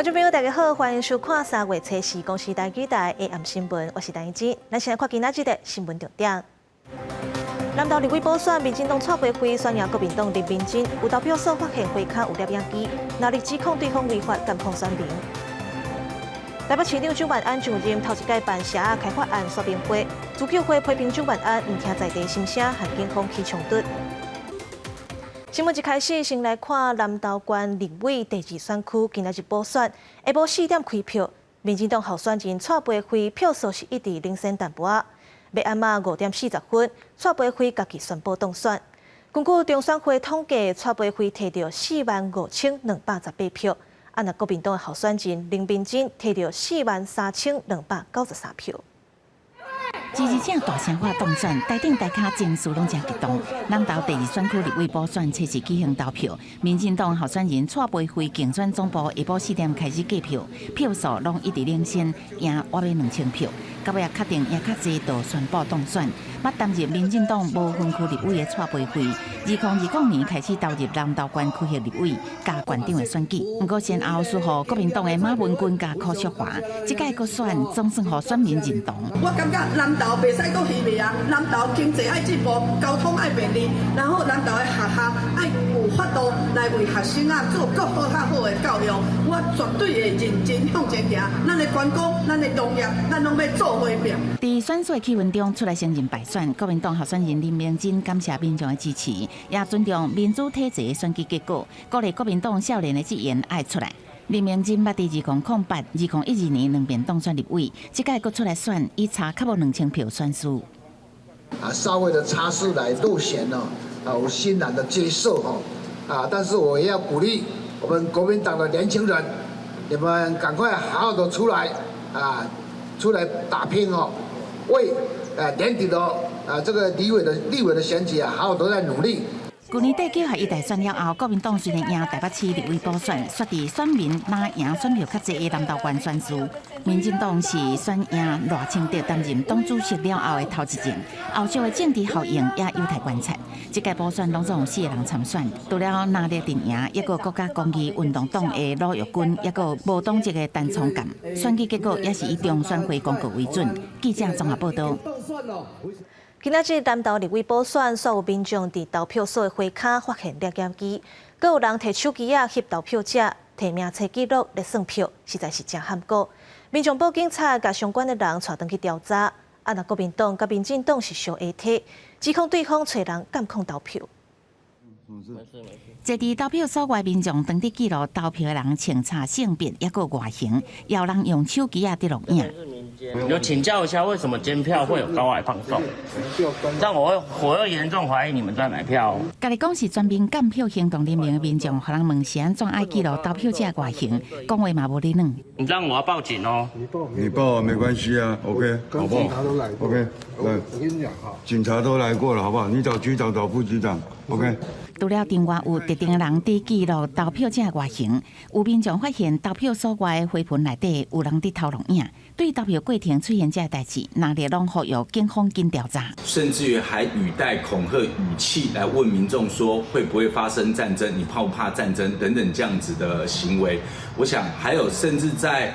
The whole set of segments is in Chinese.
观众朋友，大家好，欢迎收看3月7日公视台语台 AM 新闻，我是陈怡芝。咱先来看今仔日的新闻重点。南投立委补选，民进党蔡培慧宣扬国民党林明珍有投票所发现花卡有摄影机，闹力指控对方违法监控选民。台北市长蒋万安上任头一届办社仔开发案说明会，自救会批评蒋万安唔听在地心声，和警方起冲突。新闻一开始，先来看南投县立委第2选区今仔日补选，下晡4点开票。民进党候选人蔡培慧票数是一直领先淡薄仔，要暗暝5点40分，蔡培慧家己宣布当选。根据中选会统计，蔡培慧摕到45218票，若国民党的候选人林明珍摕到43293票。支持者大声话当选，台顶台下情绪拢真激动。南投第2选区立委补选初时举行投票，民进党候选人蔡培慧竞选总部下晡4点开始计票，票数拢一直领先，赢约2000票。到尾确定赢较济，就宣布当选。捌担任民进党无分区立委的蔡培慧，2020年开始投入南投县区域立委加县长的选举，不过先后输予国民党的马文君加柯淑华，这届搁选总算予选民认同。我感觉南投袂使搁虚伪啊，南投经济爱进步，交通爱便利，然后南投的学校爱有法度来为学生啊做更好较好的教育。我绝对会认真向前行，咱的观光、咱的农业，咱拢要做伙拼。在选举气氛中出来承认败选，国民党候选人林明珍感谢民众的支持，也尊重民主体制的选举结果，鼓励国民党少年的职员爱出来。林明珍捌伫2008、2012年2遍当选立委，这届搁出来选，以差较无2000票选输。稍微的差势来落选呢，我欣然的接受但是我也要鼓励我们国民党的年轻人，你们赶快好好的出来出来打拼为年底的这个立委的选举好好的在努力。去年底9合1大选了后，国民党虽然赢台北市立委补选，却伫选民拿赢选票较济的南投县选输。民进党是选赢赖清德担任党主席了后的头一阵，后续的政治效应也有待观察。这届补选拢总有4个人参选，除了拿列阵赢，一个国家公益运动党的罗玉君，一个无党籍的陈聪干。选举结果也是以中选会公告为准。记者综合报道。今仔日南投立委补选，所有民众伫投票所的花卡发现摄影机，阁有人摕手机翕投票者，摕名册记录来算票，实在是真罕过。民众报警察，甲相关的人带回去调查。若国民党甲民进党是相下体，指控对方找人监控投票。坐伫投票所外民众当地记录投票的人清查性别，也个外形，也有人用手机伫录影。有请教一下，为什么监票会有高矮放送？这样我会严重怀疑你们在买票。家己讲是全面监票行动联盟的民众，互人问是安怎爱记录投票者外形，讲话嘛无哩软。你这样我要报警哦。你报没关系啊 ，OK， 好不好？警察都来过 ，OK， 来，我跟你讲哈，警察都来过了，好不好？你找局长，找副局长 ，OK。除了另外有特定的人伫记录投票者外形，有民众发现投票所外的花盆内底有人伫偷录影。对投票过程出现这代志，哪里拢呼吁警方紧调查，甚至于还语带恐吓语气来问民众说会不会发生战争，你怕不怕战争等等这样子的行为。我想还有甚至在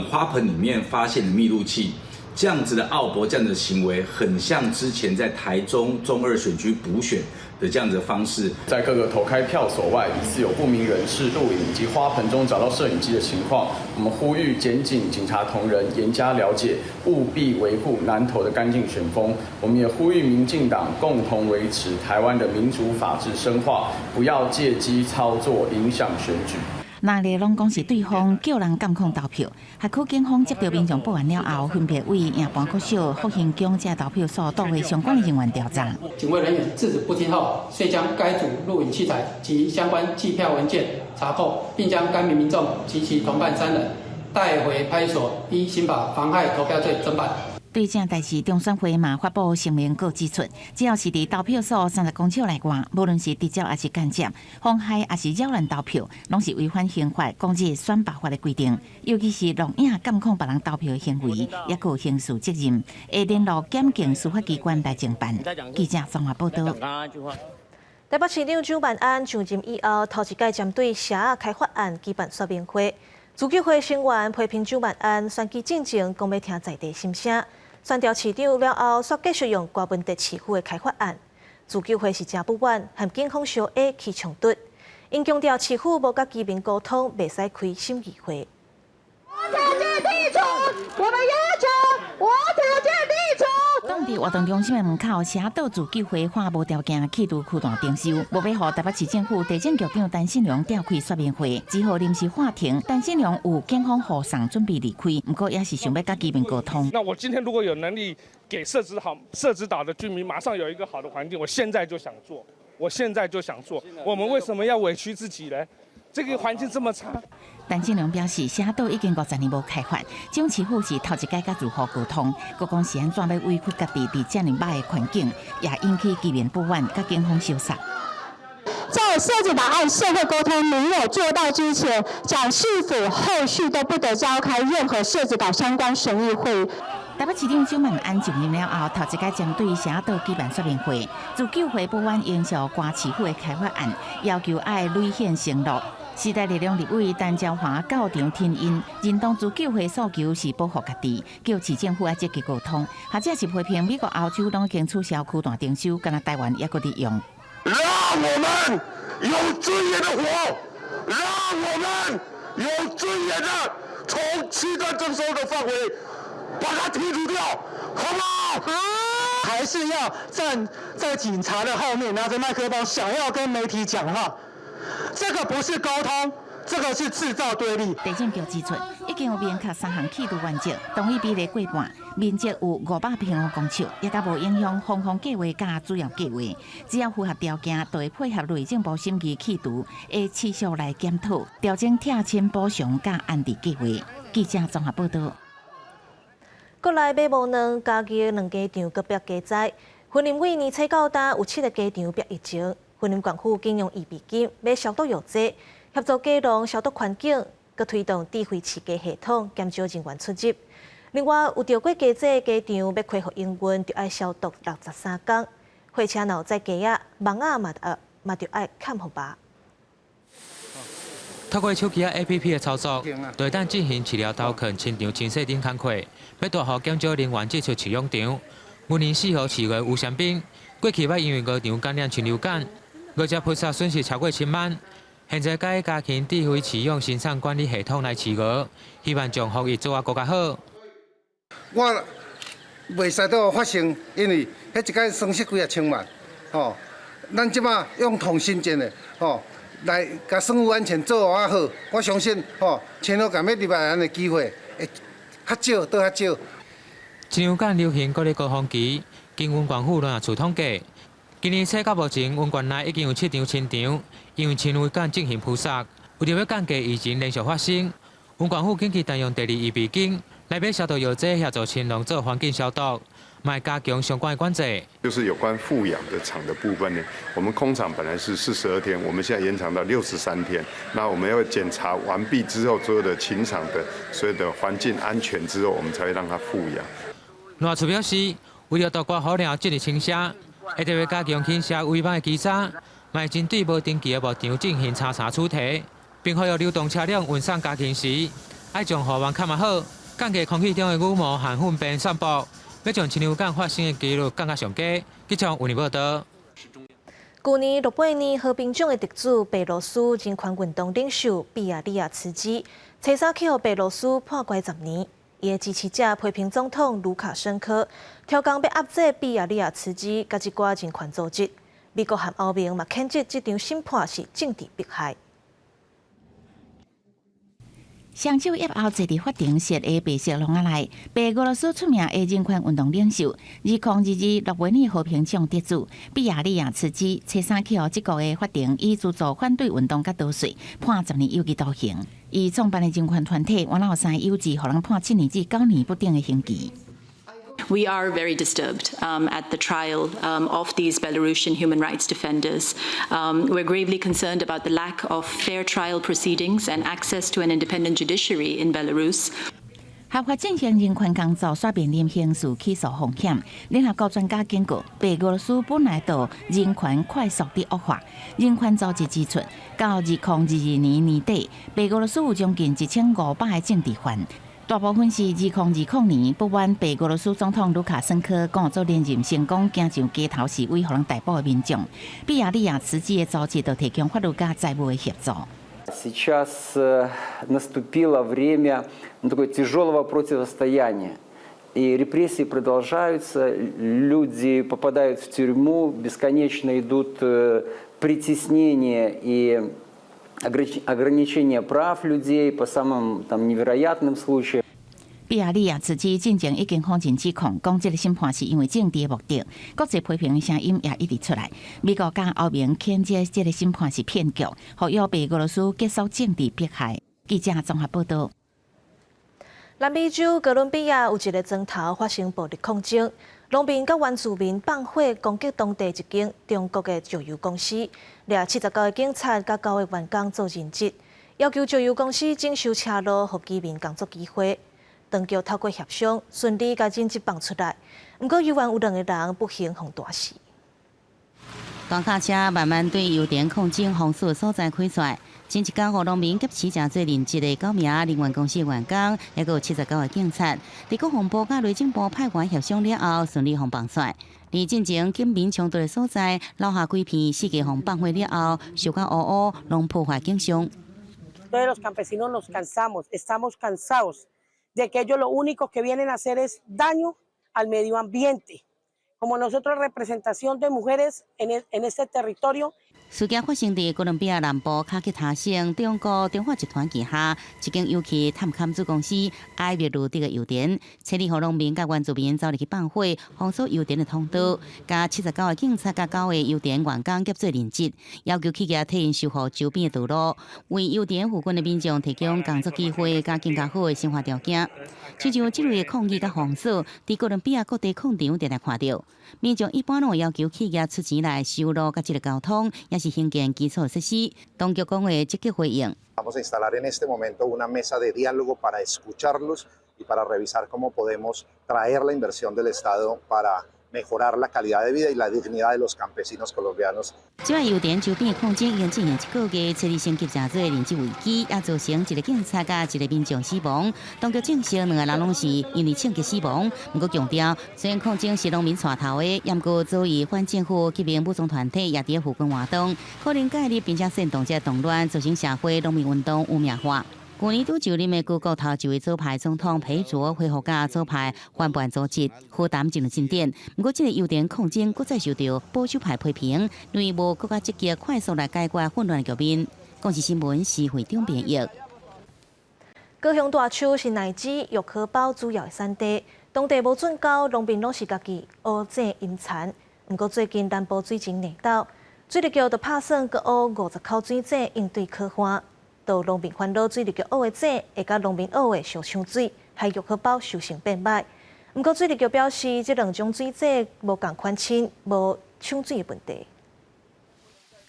花盆里面发现的密录器。这样子的奥博，这样的行为，很像之前在台中中2选区补选的这样子的方式。在各个投开票所外，疑似有不明人士录影以及花盆中找到摄影机的情况，我们呼吁检警、警察同仁严加了解，务必维护南投的干净选风。我们也呼吁民进党共同维持台湾的民主法治深化，不要借机操作影响选举。哪里拢讲是对方叫人监控投票，辖区警方接到民众报案了后，分别为营盘国小、福兴宫这投票所带回相关的人员调查。警卫人员制止不听后，遂将该组录影器材及相关计票文件查扣，并将该名民众及其同伴3人带回派出所，依刑法妨害投票罪侦办。对这代志，中选会嘛发布声明，告指出，只要是伫投票所30公尺内外，无论是直接还是间接，妨害还是扰乱投票，拢是违反刑法、公职选罢法的规定。尤其是录影监控别人投票的行为，也有刑事责任，会联络检警司法机关来侦办。记者综合报道。台北市长蒋万安上任以后，头一届针对社仔开发案举办说明会。自救会成员批评周万安选举进程讲要听在地心声，选调市长了后，却继续用瓜分地市府的开发案。自救会是真不满，和警方相压起冲突。因强调市府无甲居民沟通，袂使开审议会。我条件剔除，我们要求我条件剔除。当地活动中心的门口写到自救会花无条件企图驱断征收，无要互台北市政府地政局长陈信良召开说明会，只好临时话停。陈信良有警方护送准备离开，不过也是想要甲居民沟通。那我今天如果有能力给社子岛的居民马上有一个好的环境，我现在就想做。我们为什么要委屈自己呢？这个环境这么差。陈信良表示，社岛已经50年无开发，蒋市府是头一届甲如何沟通，国讲是安怎要委屈家己伫这么歹的环境，也引起居民不满，甲警方相杀。在社子岛案社会沟通没有做到之前，蒋市府后续都不得召开任何社子岛相关审议会。台北市长周万安就任了后，头一届针对社岛举办说明会，自救会不满延续瓜市府的开发案，要求爱累宪承诺。时代力量立委陈昭华到场听因，认同自救会诉求是保护家己，叫市政府要积极沟通，或者是批评美国、欧洲拢已经取消驱断征收，敢若台湾也搁伫用。让我们有尊严的活，让我们有尊严的从区段征收的范围把它剔除掉，好不好？好。还是要站在警察的后面，拿着麦克风，想要跟媒体讲话。这个不是沟通，这个是制造对立。地政局指出，已经有明确3项企图原则，同意比例过半，面积有500平方公尺，也甲无影响方方计划甲主要计划。只要符合条件，就会配合内政部审议企图，会持续来检讨调整拆迁补偿甲安置计划。记者综合报道。国内马毛卵家己2家场搁别加载，云林委年初到今有7个家场别疫情。云林县府经用预备金买消毒药剂，协助家农消毒环境，佮推动智慧饲鸡系统，减少人员出入。另外，有着过家这家场要恢复营运，就要消毒63天。货车若有载鸡仔、蚊仔嘛就要砍互拔。透过手机啊 APP 的操作，就会当进行饲料刀坑、清场、清洗等工课，要大幅减少人员进出饲养场。今年4号4月有香槟，过去捌因为鹅场感染禽流感。鹅只扑杀损失超过7万，现在改加强智慧饲养生产管理系统来饲鹅，希望将防疫做啊更加好。我袂使都发生，因为迄一届损失几啊千万，吼，咱即马用同心建的，吼，来甲生物安全做啊好，我相信，吼，前后敢要入来咱的机会会较少，都较少。禽流感流行搁咧高峰期，经云县府乱处统计。今年初到目前，云县内已经有7场清场，因为禽流感进行扑杀，为着要降低疫情连续发生，云县府紧急动用第2预备金来买消毒药剂协助禽农做环境消毒，卖加强相关的管制。就是有关富养的场的部分呢，我们空场本来是42天，我们现在延长到63天。那我们要检查完毕之后，所有的禽场的所有的环境安全之后，我们才会让它富养。赖处表示，为了杜绝好料这类倾斜。会特别加强倾斜违反的稽查，卖针对无登记的牧场进行查查处理，并呼吁流动车辆运送家禽时，要将护网看好，降低空气中的羽毛和粪便散布，要将禽流感发生的几率降到上低。记者为你报道。去年诺贝尔和平奖的得主白罗斯人权运动领袖比亚利亚茨基，初三去互白罗斯判关10年。伊的支持者批评总统卢卡申科挑工要压制比亚利亚茨基甲一寡人权组织。美国和欧盟嘛谴责这场审判是政治迫害。上周1号坐伫法庭设的白色笼仔内，被俄罗斯出名的人权运动领袖2022诺贝尔和平奖得主比亚利亚茨基，初三去互这个的法庭以资助反对运动甲逃税，判10年有期徒刑。伊创办的人权团体原来有3有志，互人判7年至9年不等的刑期。We are very disturbed at the trial of these Belarusian human rights defenders. We're gravely concerned about the lack of fair trial proceedings and access to an independent judiciary in Belarus. 合法进行人权工作，煞面临刑事起诉风险。联合国专家警告，白俄罗斯本来就人权快速地恶化。人权组织指出，到2022年年底，白俄罗斯有将近1500个政治犯，大部分是2020年不满白俄罗斯总统卢卡申科讲做连任成功，行上街头示威，互人逮捕的民众。比亚利亚慈济的组织就提供法律甲财务的协助。Сейчас наступило время такого тяжелого противостояния. И репрессии продолжаются, люди попадают в тюрьму, бесконечно идут притеснения и ограничения прав людей по самым невероятным случаям. 比亚利亚慈济进前已经否认指控，讲这个审判是因为政治的目的。国际批评的声音也一直出来。美国甲欧盟谴责这个审判是骗局，呼吁白俄罗斯结束政治迫害。记者综合报道。南美洲哥伦比亚有一个庄头发生暴力抗争，农民甲原住民放火攻击当地一间中国的石油公司，掠79个警察甲9个员工做人质，要求石油公司征收车路，互居民工作机会。当局透过协商，顺利将人质放出来，不过，犹原有2个人不幸被打死。大卡车慢慢对油田控制封锁所在开出来。前一天，互农民及死者做人质的9名能源公司员工，也有79个警察，伫国防部甲内政部派员协商了后，顺利被放出来。而进前警民冲突的所在，留下几片四个被放火了後，烧甲烏烏，攏破壞景象。Todos los campesinos nos cansamos, estamos cansados de que ellos lo único que vienen a hacer es daño al medio ambiente. Como nosotros representación de mujeres en este territorio. 事件发生伫哥伦比亚南部卡吉塔省中国中化集团旗下一间油气探勘子公司埃密鲁迪的油田，车里互农民甲原住民走入去放火，封锁油田的通道，加79个警察甲9个油田员工夹做人质，要求企业替因修复周边的道路，为油田附近的民众提供工作机会，加更加好的生活条件。亲像这类的抗议甲封锁，伫哥伦比亚各地矿场常常看到，民众一般拢会要求企业出钱来修路甲这个交通。是兴建基础设施，当局讲话积极回应。Vamos a instalar en este momento una mesa de diálogo para escucharlos y para revisar cómo podemos traer la inversión del Estado para mejorar la calidad de vida y la dignidad de los campesinos colombianos. 这摆油田周边的抗争已经进行1个月，车里升级真多人质危机，也造成1个警察甲1个民众死亡。当局证实2个人拢是因为抢劫死亡。不过强调，虽然抗争是农民带头的，不过早已反政府及民武装团体也伫附近活动，可能介入并且煽动这动乱，造成社会农民运动污名化。去年拄就任的古国头一位左派总统裴卓恢复甲左派反叛组织和谈进入进展，不过这个油田抗争搁再受到保守派批评，认为无更加积极快速来解决混乱的局面。公视新闻是会长编译。高雄大树是奶子、玉荷包主要的产地，当地无准交，农民拢是家己乌井引产。不过最近南部水情逆倒，水利局就打算搁乌50口水井应对可旱。到农民烦恼水利局挖的井会甲农民挖的相抢水，害玉荷包收成变歹。不过水利局表示，这2种水井无共款清，无抢水的问题。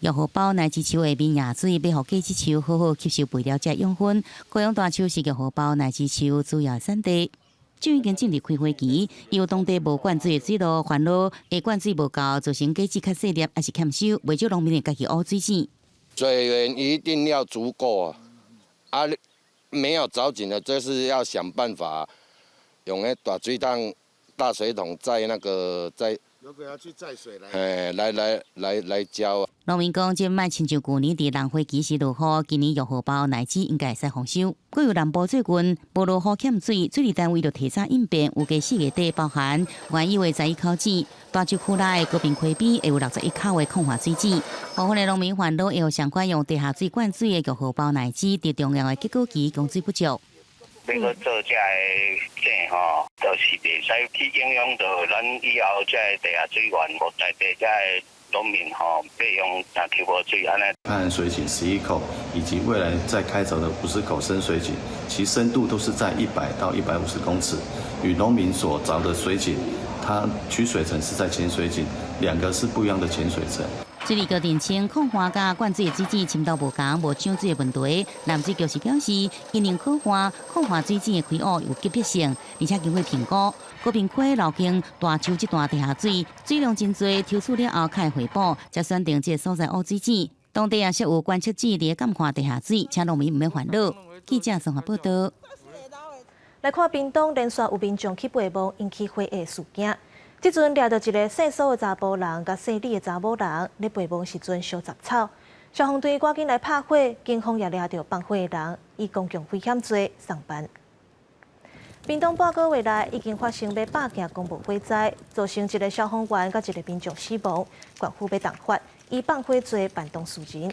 玉荷包乃至树的面野水，要互果子树好好吸收肥料这养分。高雄大树是玉荷包乃至树主要产地。就已经进入开花期，有当地无灌水的水路烦恼，下灌水无够，造成果子较细粒，还是欠收，未少农民会家己挖水井。水源一定要足够啊！没有找紧的，就是要想办法用那大水桶载如果要去载水来浇。农民讲，即卖亲像去年伫浪花期时落雨，今年玉荷包乃至应该会使丰收。过有南部最近无落雨欠水，水利单位就提早应变，有加4个地包含原以为11口井，大树区内高平溪边会有61口的空化水井。部分的农民烦恼会有相关用地下水灌水的玉荷包乃至伫重要的结果期供水不足。要去做这个井吼，就是袂使去影响到咱以后这地下水源，无在地这农民吼备用拿去无水安尼。看水井11口，以及未来再开凿的50口深水井，其深度都是在100到150公尺，与农民所凿的水井，它取水层是在浅水井，2个是不一样的浅水层。水利局澄清，控花甲灌水的水质深度无同，无抢水的问题。南水局是表示，因应可花控花水质的开污有急迫性，而且经过评估，高屏溪路径大丘这段地下水水量真多，抽取了后开回补，才选定这个所在污水井。当地也设有观测器来监看地下水，请农民唔免烦恼。记者综合报道。来看屏东连续有民众去爬墓引起火的事件。即阵掠到一个姓苏的查甫人，甲姓李的查某人咧爬墓时阵烧杂草，消防队赶紧来拍火，警方也掠到放火的人，以公共危险罪上班。屏东半个月内已经发生8件公墓火灾，造成一个消防员甲一个民众死亡，县府要重罚，以放火罪办当事人。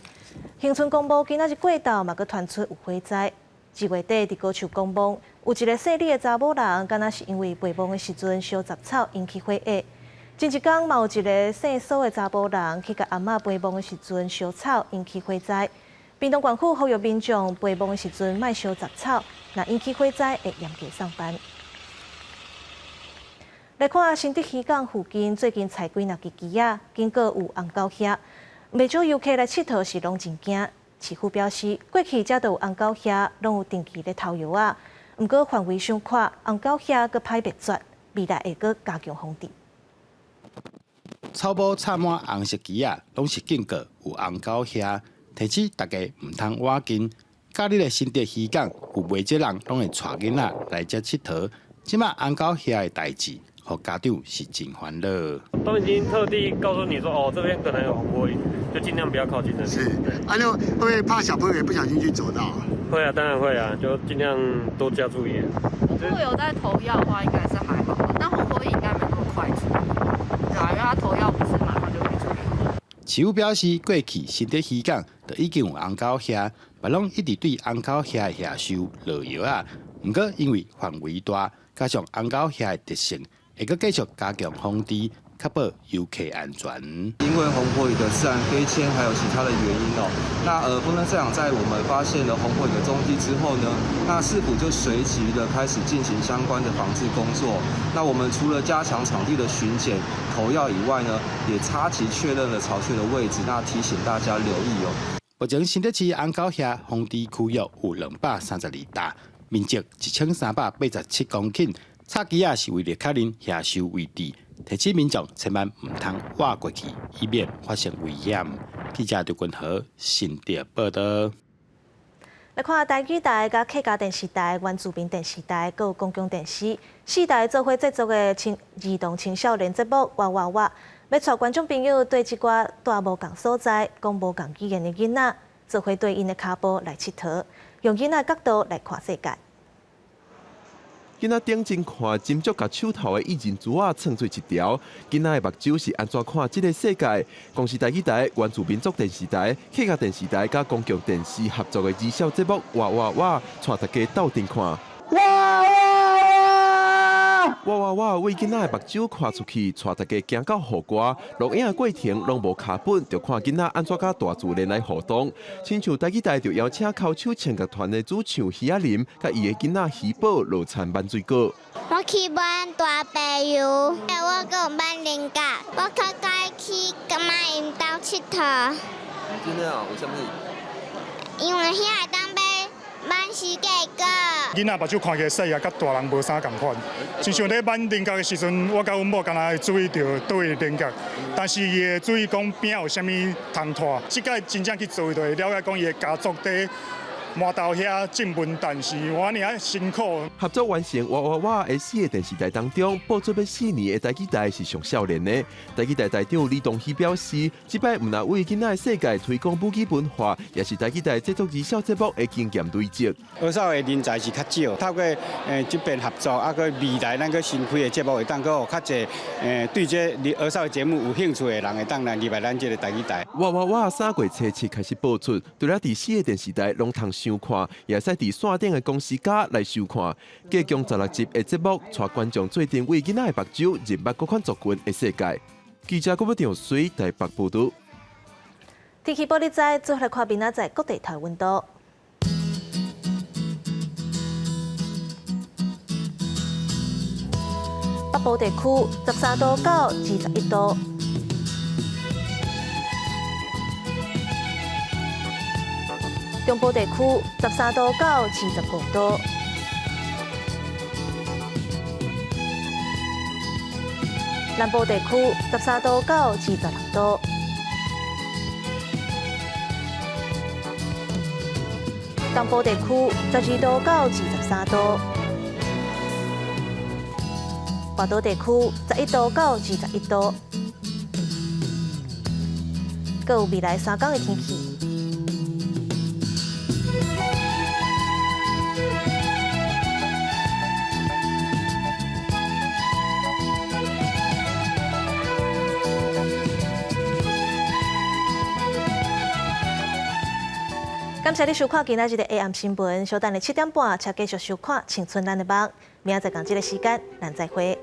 恒春公墓今仔日过昼嘛，佮传出有火灾。2月底伫高树公墓，有一个姓李的查某人，敢若是因为爬墓的时阵烧杂草引起火灾。前一天嘛有一个姓苏的查某人去甲阿嬷爬墓的时阵烧草引起火灾。屏东县府呼吁民众爬墓的时阵莫烧杂草，若引起火灾会严格上班。来看新竹渔港附近最近采几若支鸡仔，经过有红狗遐，袂少游客来佚佗是拢真惊。市府表示，过去遮都有红狗遐拢有定期咧偷药啊，毋过范围上宽，红狗遐佫歹灭绝，未来会佫加强防治。草埔插满红色鸡仔，拢是警告有红狗遐，提醒大家毋通挖近。假日的新竹渔港有袂少人拢会带囡仔来遮佚佗，即马红狗遐的代志，互家长是真烦恼。都已经特地告诉你说，哦，这边可能有红火蚁，就尽量不要靠近这里。是，那会不会怕小朋友也不小心去走到？会啊，当然会啊，就尽量多加注意。如果有在投药的话，应该是还好，但红火蚁应该没那么快处理，对啊，因为它投药不是马上就可以处理好。市府表示，过去新竹渔港就已经有红狗遐，别拢一直对红狗遐下收落药啊。毋过因为范围大，加上红狗遐的特性，会佫继续加强防治，确保游客安全。因为红火蚁的自然飞迁还有其他的原因哦，那风灯社长在我们发现了红火蚁的踪迹之后呢，那市府就随即的开始进行相关的防治工作。那我们除了加强场地的巡检、投药以外呢，也插旗确认了巢穴的位置，那提醒大家留意哦。目前新竹市红狗遐防治区域有232大，面积1387公顷，插旗仔是为了确认下收位置。提醒民众千万唔通挖过去，以免发生危险。记者刘君豪新竹报道。来看台语台、甲客家电视台、原住民电视台，佮有公共电视4台做伙制作的儿童青少年节目《哇哇哇》，要带观众朋友对即寡大无共所在、讲无共语言的囡仔，做伙对因的脚步来佚佗，用囡仔角度来看世界。囡仔顶前看斟酌甲手头的意人珠仔串做一条，囡仔的目睭是安怎看这个世界？公视台语台、原住民族电视台、客家电视台甲公共电视合作的儿少节目《哇哇哇》，带大家斗阵看。哇哇哇！为囡仔的目睭看出去，带大家行到河瓜，录影的过程拢无卡本，就看囡仔安怎甲大自然来互动。亲像台语台就邀请口手唱乐团的主唱徐亚林，甲伊的囡仔徐宝落田玩水果。我去玩大白鱼，我讲玩菱角，我较介去干嘛因兜佚佗。真的哦，为什么？因为遐会当买玩世界个。囡仔目睭看起来细啊，甲大人无啥共款。亲像咧玩菱角的时阵，我甲阮某敢若会注意到倒位菱角，但是伊会注意讲边有啥物通拖。即摆真正去做，就会了解讲伊的家族伫麻豆遐进门，但是我尔啊辛苦。合作完成《哇哇哇》的4个电视台当中，播出要4年的台语台是上少年的。台语台台长李东熙表示，即摆毋但为囡仔的世界推广母语文化，也是台语台制作儿少节目的经验累积。儿少的人才是较少，透过这边合作，啊个未来咱个新开的节目会当个有较侪对这儿少的节目有兴趣的人会当来入来咱这个台语台。哇哇哇！3月初7开始播出，除了第4个电视台拢通收看，也使伫线顶的公司家来收看。加强16集的节目，带观众做阵为囡仔的目睭认捌各款族群的世界。记者郭不长随台北报道。天气报你知，最后来看明仔载各地台温度。北部地区13度到21度，中部地区13度到25度。南部地区13度到26度。东部地区12度到23度。华岛地区11度到21度。各有未来3天的天气。感谢你收看今仔日的 AM 新闻，稍等的7点半，请继续收看《青春咱的梦》。明仔载同一个时间，咱再会。